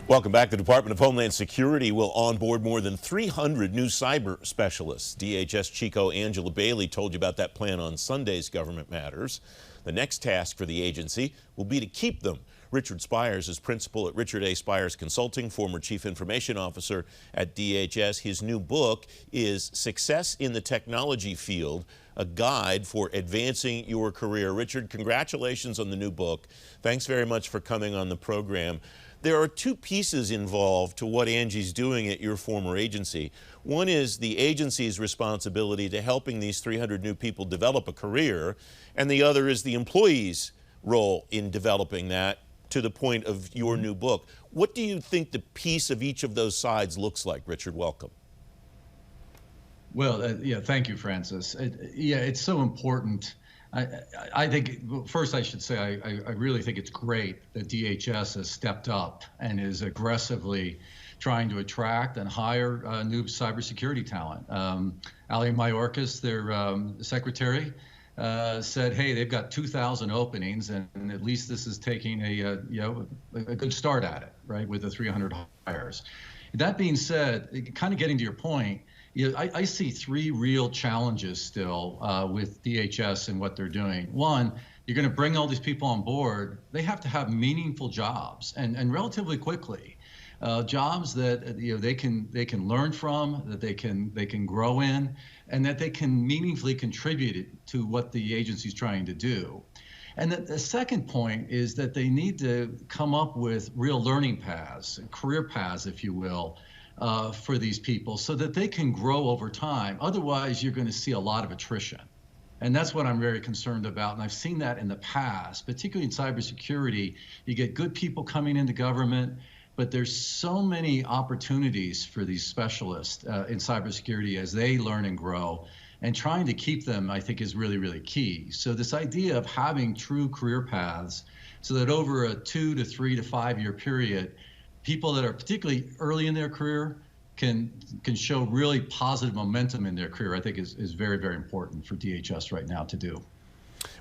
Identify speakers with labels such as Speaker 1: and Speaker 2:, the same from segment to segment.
Speaker 1: Welcome back. The Department of Homeland Security will onboard more than 300 new cyber specialists. DHS Chico Angela Bailey told you about that plan on Sunday's Government Matters. The next task for the agency will be to keep them. Richard Spires is principal at Richard A. Spires Consulting, former chief information officer at DHS. His new book is Success in the Technology Field, a guide for advancing your career. Richard, congratulations on the new book. Thanks very much for coming on the program. There are two pieces involved to what Angie's doing at your former agency. One is the agency's responsibility to helping these 300 new people develop a career, and the other is the employee's role in developing that to the point of your new book. What do you think the piece of each of those sides looks like, Richard? Welcome.
Speaker 2: Well, yeah, thank you, Francis. It's so important. I think, well, first I should say, I really think it's great that DHS has stepped up and is aggressively trying to attract and hire new cybersecurity talent. Ali Mayorkas, their secretary, said, hey, they've got 2,000 openings, and at least this is taking a good start at it, right, with the 300 hires. That being said, kind of getting to your point, I see three real challenges still with DHS and what they're doing. One, you're going to bring all these people on board. They have to have meaningful jobs and relatively quickly, jobs that they can learn from, that they can grow in, and that they can meaningfully contribute to what the agency's trying to do. And the second point is that they need to come up with real learning paths, career paths, if you will, for these people so that they can grow over time. Otherwise, you're going to see a lot of attrition. And that's what I'm very concerned about. And I've seen that in the past, particularly in cybersecurity. You get good people coming into government, but there's so many opportunities for these specialists in cybersecurity as they learn and grow. And trying to keep them, I think, is really, really key. So this idea of having true career paths so that over a 2 to 3 to 5 year period, people that are particularly early in their career can show really positive momentum in their career, I think is very, very important for DHS right now to do.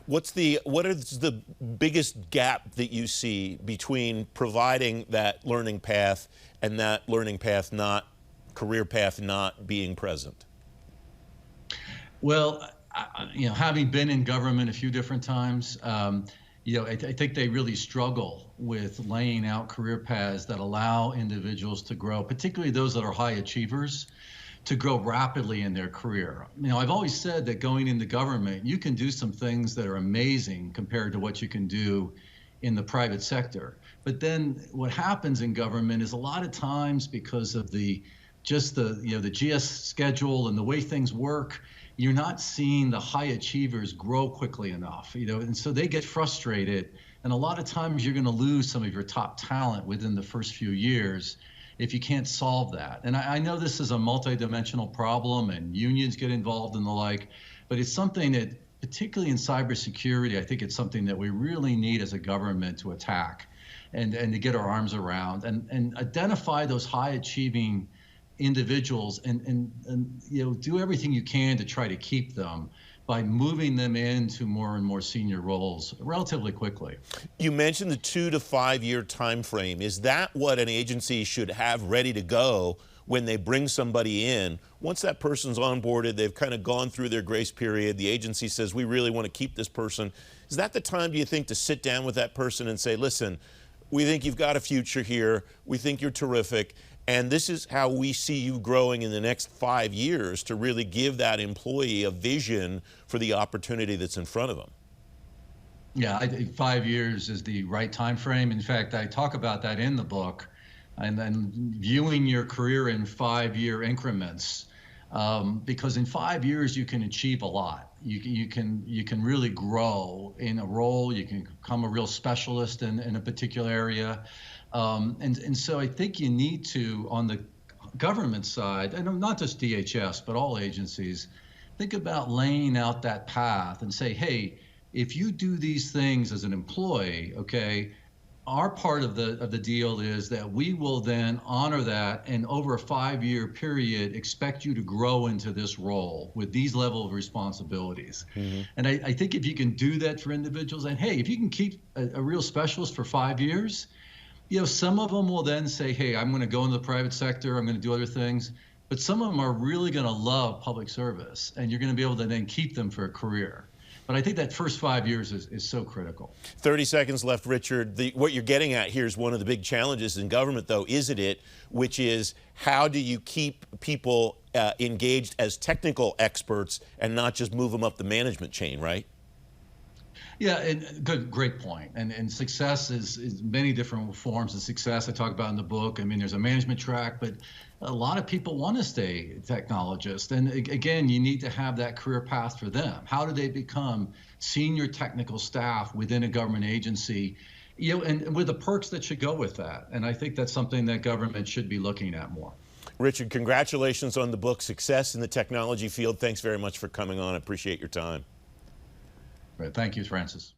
Speaker 1: What is the biggest gap that you see between providing that learning path and that learning path career path not being present?
Speaker 2: Well, having been in government a few different times, I think they really struggle with laying out career paths that allow individuals to grow, particularly those that are high achievers, to grow rapidly in their career. I've always said that going into government, you can do some things that are amazing compared to what you can do in the private sector. But then what happens in government is a lot of times because of the GS schedule and the way things work, you're not seeing the high achievers grow quickly enough, and so they get frustrated. And a lot of times you're going to lose some of your top talent within the first few years if you can't solve that. And I know this is a multidimensional problem and unions get involved and the like, but it's something that, particularly in cybersecurity, I think it's something that we really need as a government to attack and to get our arms around and identify those high achieving individuals and do everything you can to try to keep them by moving them into more and more senior roles relatively quickly.
Speaker 1: You mentioned the 2 to 5 year time frame. Is that what an agency should have ready to go when they bring somebody in? Once that person's onboarded, they've kind of gone through their grace period, the agency says, we really want to keep this person. Is that the time, do you think, to sit down with that person and say, listen, we think you've got a future here, we think you're terrific, and this is how we see you growing in the next 5 years, to really give that employee a vision for the opportunity that's in front of them?
Speaker 2: Yeah, I think 5 years is the right time frame. In fact, I talk about that in the book, and then viewing your career in 5 year increments, because in 5 years you can achieve a lot. You can really grow in a role. You can become a real specialist in a particular area. And so I think you need to, on the government side, and not just DHS, but all agencies, think about laying out that path and say, hey, if you do these things as an employee, okay, our part of the deal is that we will then honor that and over a 5 year period expect you to grow into this role with these level of responsibilities. Mm-hmm. And I think if you can do that for individuals, and hey, if you can keep a real specialist for 5 years, Some of them will then say, hey, I'm going to go into the private sector, I'm going to do other things. But some of them are really going to love public service, and you're going to be able to then keep them for a career. But I think that first 5 years is so critical.
Speaker 1: 30 seconds left, Richard. What you're getting at here is one of the big challenges in government, though, isn't it? Which is, how do you keep people engaged as technical experts and not just move them up the management chain, right?
Speaker 2: Yeah, and great point. And success is many different forms of success I talk about in the book. I mean, there's a management track, but a lot of people want to stay technologists. And again, you need to have that career path for them. How do they become senior technical staff within a government agency? And with the perks that should go with that. And I think that's something that government should be looking at more.
Speaker 1: Richard, congratulations on the book, Success in the Technology Field. Thanks very much for coming on. I appreciate your time.
Speaker 2: Right. Thank you, Francis.